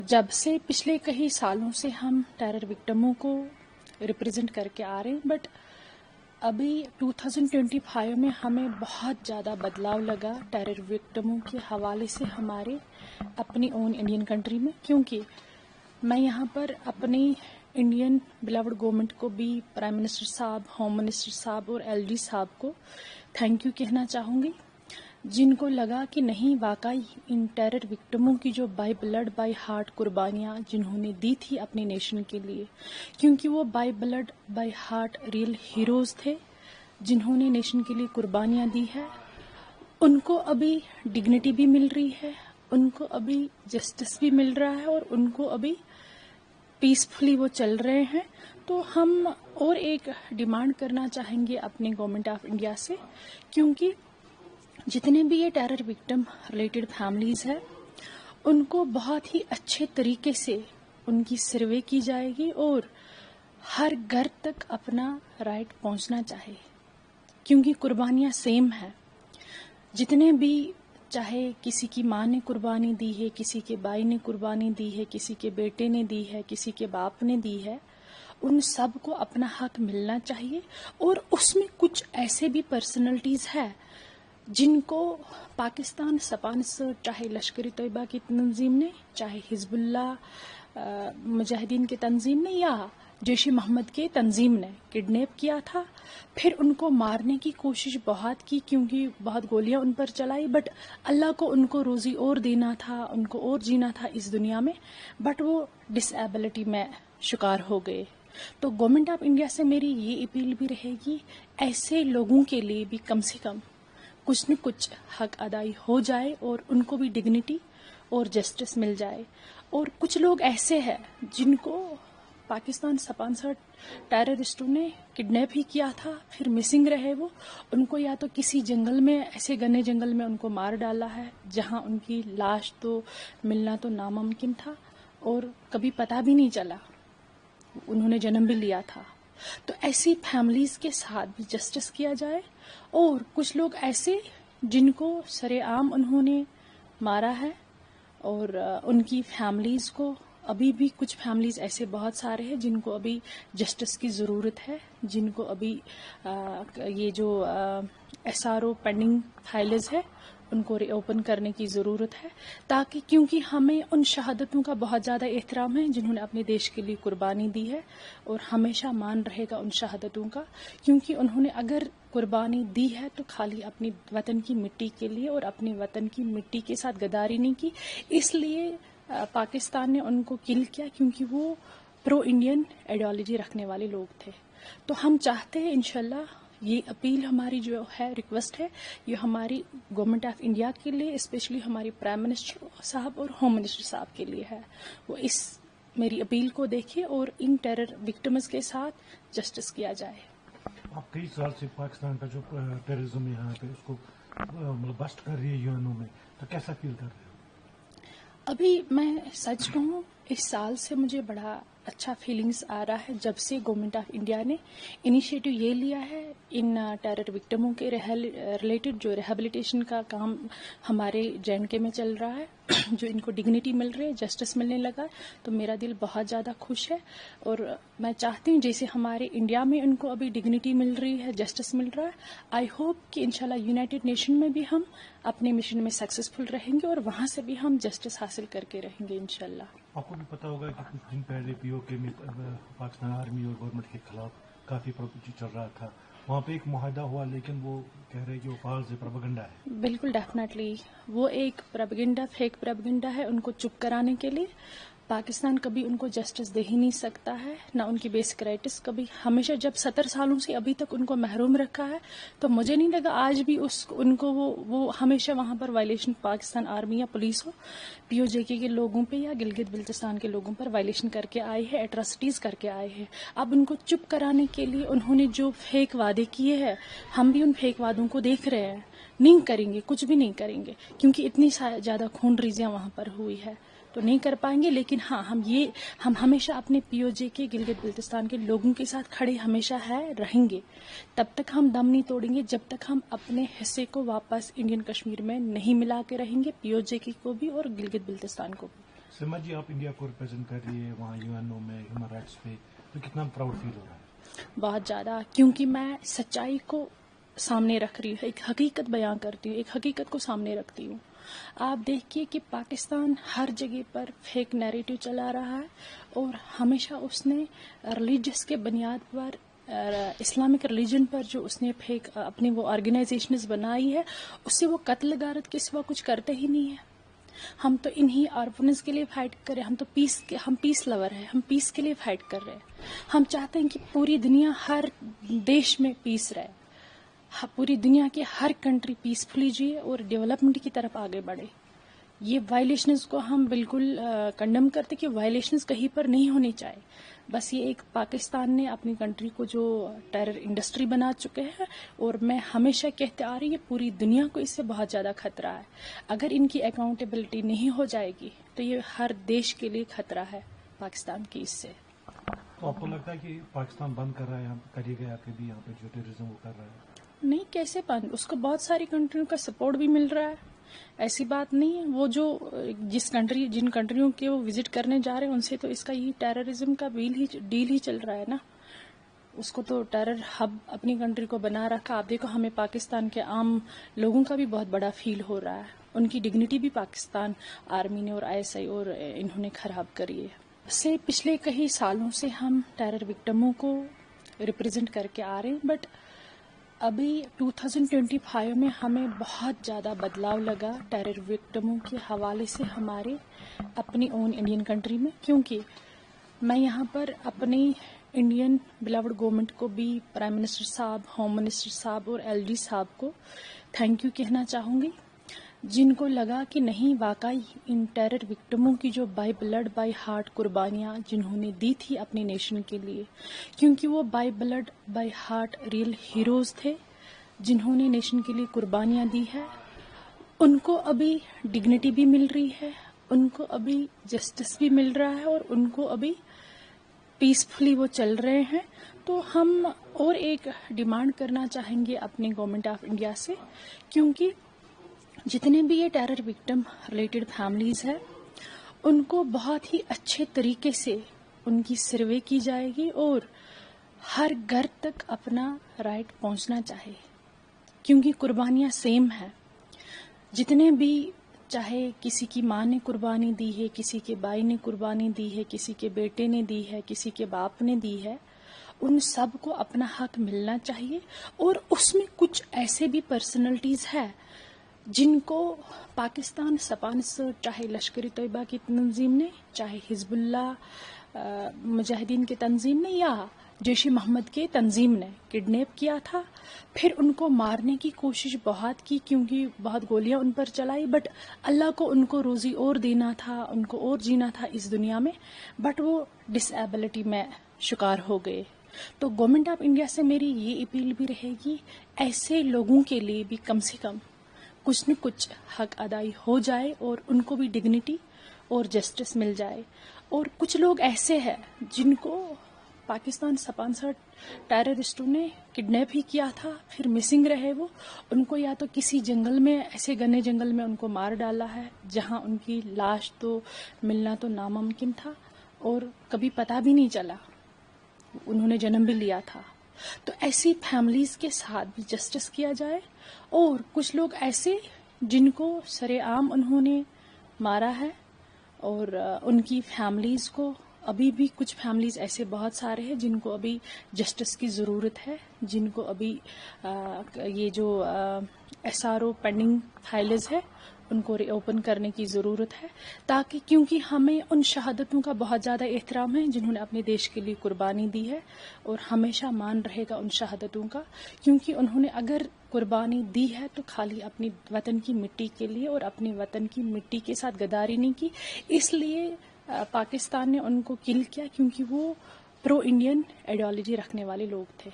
जब से पिछले कई सालों से हम टेरर विक्टिमों को रिप्रेजेंट करके आ रहे हैं, बट अभी 2025 में हमें बहुत ज़्यादा बदलाव लगा टेरर विक्टिमों के हवाले से हमारे अपनी ओन इंडियन कंट्री में, क्योंकि मैं यहाँ पर अपनी इंडियन बिलवड गवर्नमेंट को भी, प्राइम मिनिस्टर साहब, होम मिनिस्टर साहब और एलजी साहब को थैंक यू कहना चाहूँगी, जिनको लगा कि नहीं, वाकई इन टेरर विक्टिमों की जो बाय ब्लड बाय हार्ट कुर्बानियाँ जिन्होंने दी थी अपने नेशन के लिए, क्योंकि वो by blood by heart real heroes थे जिन्होंने नेशन के लिए कुर्बानियाँ दी है, उनको अभी डिग्निटी भी मिल रही है, उनको अभी जस्टिस भी मिल रहा है और उनको अभी पीसफुली वो चल रहे हैं। तो हम और एक डिमांड करना चाहेंगे अपने गवर्नमेंट ऑफ इंडिया से, क्योंकि जितने भी ये टेरर विक्टिम रिलेटेड फैमिलीज़ है, उनको बहुत ही अच्छे तरीके से उनकी सर्वे की जाएगी और हर घर तक अपना राइट पहुंचना चाहिए, क्योंकि कुर्बानियां सेम है। जितने भी, चाहे किसी की माँ ने कुर्बानी दी है, किसी के भाई ने कुर्बानी दी है, किसी के बेटे ने दी है, किसी के बाप ने दी है, उन सब को अपना हक मिलना चाहिए। और उसमें कुछ ऐसे भी पर्सनलिटीज़ है जिनको पाकिस्तान सपांसर, चाहे लश्कर तैयबा की तंजीम ने, चाहे हिजबुल्लाह मुजाहिदीन की तंजीम ने या जैश ए मोहम्मद के तंजीम ने किडनैप किया था, फिर उनको मारने की कोशिश बहुत की, क्योंकि बहुत गोलियां उन पर चलाई, बट अल्लाह को उनको रोज़ी और देना था, उनको और जीना था इस दुनिया में, बट वो डिसेबिलिटी में शिकार हो गए। तो गवर्नमेंट ऑफ इंडिया से मेरी ये अपील भी रहेगी, ऐसे लोगों के लिए भी कम से कम कुछ न कुछ हक अदाई हो जाए और उनको भी डिग्निटी और जस्टिस मिल जाए। और कुछ लोग ऐसे हैं जिनको पाकिस्तान सपांसर टेररिस्टों ने किडनैप ही किया था, फिर मिसिंग रहे वो, उनको या तो किसी जंगल में, ऐसे घने जंगल में उनको मार डाला है जहां उनकी लाश तो मिलना तो नामुमकिन था और कभी पता भी नहीं चला, उन्होंने जन्म भी लिया था। तो ऐसी फैमिलीज के साथ भी जस्टिस किया जाए। और कुछ लोग ऐसे जिनको सरेआम उन्होंने मारा है और उनकी फैमिलीज को, अभी भी कुछ फैमिलीज ऐसे बहुत सारे हैं जिनको अभी जस्टिस की ज़रूरत है, जिनको अभी ये जो SRO पेंडिंग फाइल्स है उनको रीओपन करने की ज़रूरत है, ताकि, क्योंकि हमें उन शहादतों का बहुत ज़्यादा एहतराम है जिन्होंने अपने देश के लिए कुर्बानी दी है और हमेशा मान रहेगा उन शहादतों का, क्योंकि उन्होंने अगर कुर्बानी दी है तो खाली अपनी वतन की मिट्टी के लिए और अपनी वतन की मिट्टी के साथ गद्दारी नहीं की, इसलिए पाकिस्तान ने उनको किल किया, क्योंकि वो प्रो इंडियन आइडियोलॉजी रखने वाले लोग थे। तो हम चाहते हैं इंशाल्लाह, ये अपील हमारी जो है, रिक्वेस्ट है, ये हमारी गवर्नमेंट ऑफ इंडिया के लिए, स्पेशली हमारी प्राइम मिनिस्टर साहब और होम मिनिस्टर साहब के लिए है, वो इस मेरी अपील को देखें और इन टेरर विक्टिम्स के साथ जस्टिस किया जाए। आप कई साल से पाकिस्तान का जो टेररिज्म यहाँ पे उसको मतलब बस्ट कर रही है यूएनओ में, तो कैसा फील कर रहे हो? अभी मैं सच कहूँ, इस साल से मुझे बड़ा अच्छा फीलिंग्स आ रहा है, जब से गवर्नमेंट ऑफ इंडिया ने इनिशिएटिव ये लिया है इन टेरर विक्टिमों के रिलेटेड जो रिहेबिलिटेशन का काम हमारे JNK में चल रहा है, जो इनको डिग्निटी मिल रही है, जस्टिस मिलने लगा, तो मेरा दिल बहुत ज़्यादा खुश है। और मैं चाहती हूँ जैसे हमारे इंडिया में इनको अभी डिग्निटी मिल रही है, जस्टिस मिल रहा है, आई होप कि इंशाल्लाह यूनाइटेड नेशन में भी हम अपने मिशन में सक्सेसफुल रहेंगे और वहाँ से भी हम जस्टिस हासिल करके रहेंगे इंशाल्लाह। आपको भी पता होगा कि कुछ दिन पहले POK में पाकिस्तान आर्मी और गवर्नमेंट के खिलाफ काफ़ी प्रॉपर्टी चल रहा था, वहाँ पे एक मुआहदा हुआ, लेकिन वो कह रहे हैं कि वो फाल्स है, प्रोपेगेंडा है। बिल्कुल, डेफिनेटली वो एक प्रोपेगेंडा, फेक प्रोपेगेंडा है, उनको चुप कराने के लिए। पाकिस्तान कभी उनको जस्टिस दे ही नहीं सकता है, ना उनकी बेसिक राइट्स कभी, हमेशा जब 70 सालों से अभी तक उनको महरूम रखा है, तो मुझे नहीं लगा आज भी उनको वो हमेशा वहाँ पर वायलेशन, पाकिस्तान आर्मी या पुलिस हो, POJK के लोगों पे या गिलगित बिल्तिस्तान के लोगों पर वायलेशन करके आए हैं, एट्रोसिटीज़ करके आए हैं। अब उनको चुप कराने के लिए उन्होंने जो फेक वादे किए हैं, हम भी उन फेक वादों को देख रहे हैं, नहीं करेंगे, कुछ भी नहीं करेंगे, क्योंकि इतनी ज़्यादा खून रेज़ियाँ वहाँ पर हुई है, तो नहीं कर पाएंगे। लेकिन हाँ, हम हमेशा अपने POJK गिलगित बिल्तिस्तान के लोगों के साथ खड़े हमेशा रहेंगे। तब तक हम दम नहीं तोड़ेंगे जब तक हम अपने हिस्से को वापस इंडियन कश्मीर में नहीं मिला के रहेंगे, POJK को भी और गिलगित बिल्तिस्तान को भी। सिमा जी, आप इंडिया को रिप्रेजेंट कर रही है वहाँ यूएनओ में ह्यूमन राइट्स पे, तो कितना प्राउड फील हो रहा है? बहुत ज़्यादा, क्योंकि मैं सच्चाई को सामने रख रही हूँ, एक हकीकत बयां करती हूँ, एक हकीकत को सामने रखती हूँ। आप देखिए कि पाकिस्तान हर जगह पर फेक नैरेटिव चला रहा है और हमेशा उसने रिलीजियस के बुनियाद पर, इस्लामिक रिलीजन पर जो उसने फेक अपनी वो ऑर्गेनाइजेशंस बनाई है, उससे वो कत्ल गारत के सिवा कुछ करते ही नहीं है। हम तो इन्हीं ऑर्फनेज के लिए फाइट कर रहे हैं, हम पीस लवर हैं, हम पीस के लिए फाइट कर रहे हैं। हम चाहते हैं कि पूरी दुनिया, हर देश में पीस रहे, पूरी दुनिया के हर कंट्री पीसफुली जिए और डेवलपमेंट की तरफ आगे बढ़े। ये वायलेशंस को हम बिल्कुल कंडम करते कि वायलेशंस कहीं पर नहीं होनी चाहिए। बस ये एक पाकिस्तान ने अपनी कंट्री को जो टेरर इंडस्ट्री बना चुके हैं, और मैं हमेशा कहते आ रही है पूरी दुनिया को इससे बहुत ज़्यादा खतरा है। अगर इनकी अकाउंटेबिलिटी नहीं हो जाएगी तो ये हर देश के लिए खतरा है पाकिस्तान की इससे। तो आपको लगता है कि पाकिस्तान बंद कर रहा है, यहाँ करिएगा आके भी यहाँ पे जो टेररिज्म वो कर रहा है? नहीं, कैसे बंद? उसको बहुत सारी कंट्रियों का सपोर्ट भी मिल रहा है, ऐसी बात नहीं है। वो जो जिन कंट्रियों के वो विजिट करने जा रहे हैं उनसे तो इसका ये टेररिज्म का डील ही चल रहा है ना। उसको तो टेरर हब अपनी कंट्री को बना रखा। आप देखो, हमें पाकिस्तान के आम लोगों का भी बहुत बड़ा फील हो रहा है, उनकी डिग्निटी भी पाकिस्तान आर्मी ने और ISI और इन्होंने खराब करी है। पिछले कई सालों से हम टेरर विक्टिमों को रिप्रेजेंट करके आ रहे हैं, बट अभी 2025 में हमें बहुत ज़्यादा बदलाव लगा टेरर विक्टिमों के हवाले से हमारे अपनी ओन इंडियन कंट्री में। क्योंकि मैं यहाँ पर अपनी इंडियन बिलवड गवर्नमेंट को भी, प्राइम मिनिस्टर साहब, होम मिनिस्टर साहब और LG साहब को थैंक यू कहना चाहूँगी, जिनको लगा कि नहीं, वाकई इन टेरर विक्टिमों की जो बाय ब्लड बाय हार्ट कुर्बानियाँ जिन्होंने दी थी अपने नेशन के लिए, क्योंकि वो by blood by heart real heroes थे जिन्होंने नेशन के लिए कुर्बानियाँ दी है, उनको अभी डिग्निटी भी मिल रही है, उनको अभी जस्टिस भी मिल रहा है और उनको अभी पीसफुली वो चल रहे हैं। तो हम और एक डिमांड करना चाहेंगे अपने गवर्नमेंट ऑफ इंडिया से, क्योंकि जितने भी ये टेरर विक्टिम रिलेटेड फैमिलीज है, उनको बहुत ही अच्छे तरीके से उनकी सर्वे की जाएगी और हर घर तक अपना राइट पहुंचना चाहिए, क्योंकि कुर्बानियां सेम है। जितने भी, चाहे किसी की माँ ने कुर्बानी दी है, किसी के भाई ने कुर्बानी दी है, किसी के बेटे ने दी है, किसी के बाप ने दी है, उन सब को अपना हक मिलना चाहिए। और उसमें कुछ ऐसे भी पर्सनलिटीज है जिनको पाकिस्तान सपांसर, चाहे लश्कर तैयबा की तंजीम ने, चाहे हिजबुल्लाह मुजाहिदीन की तंजीम ने या जैश मोहम्मद के तंजीम ने किडनैप किया था। फिर उनको मारने की कोशिश बहुत की, क्योंकि बहुत गोलियां उन पर चलाई, बट अल्लाह को उनको रोजी और देना था, उनको और जीना था इस दुनिया में, बट वो डिसेबिलिटी में शिकार हो गए। तो गवर्नमेंट ऑफ इंडिया से मेरी ये अपील भी रहेगी, ऐसे लोगों के लिए भी कम से कम कुछ न कुछ हक अदाई हो जाए और उनको भी डिग्निटी और जस्टिस मिल जाए। और कुछ लोग ऐसे हैं जिनको पाकिस्तान स्पॉन्सर्ड टेररिस्टों ने किडनैप ही किया था, फिर मिसिंग रहे वो, उनको या तो किसी जंगल में, ऐसे घने जंगल में उनको मार डाला है जहां उनकी लाश तो मिलना तो नामुमकिन था और कभी पता भी नहीं चला, उन्होंने जन्म भी लिया था। तो ऐसी फैमिलीज के साथ भी जस्टिस किया जाए। और कुछ लोग ऐसे जिनको सरेआम उन्होंने मारा है और उनकी फैमिलीज को, अभी भी कुछ फैमिलीज ऐसे बहुत सारे हैं जिनको अभी जस्टिस की ज़रूरत है, जिनको अभी ये जो SRO पेंडिंग फाइल्स है उनको रीओपन करने की ज़रूरत है, ताकि, क्योंकि हमें उन शहादतों का बहुत ज़्यादा एहतराम है जिन्होंने अपने देश के लिए कुर्बानी दी है और हमेशा मान रहेगा उन शहादतों का, क्योंकि उन्होंने अगर कुर्बानी दी है तो खाली अपनी वतन की मिट्टी के लिए और अपने वतन की मिट्टी के साथ गद्दारी नहीं की। इसलिए पाकिस्तान ने उनको किल किया, क्योंकि वो प्रो इंडियन आइडियोलॉजी रखने वाले लोग थे।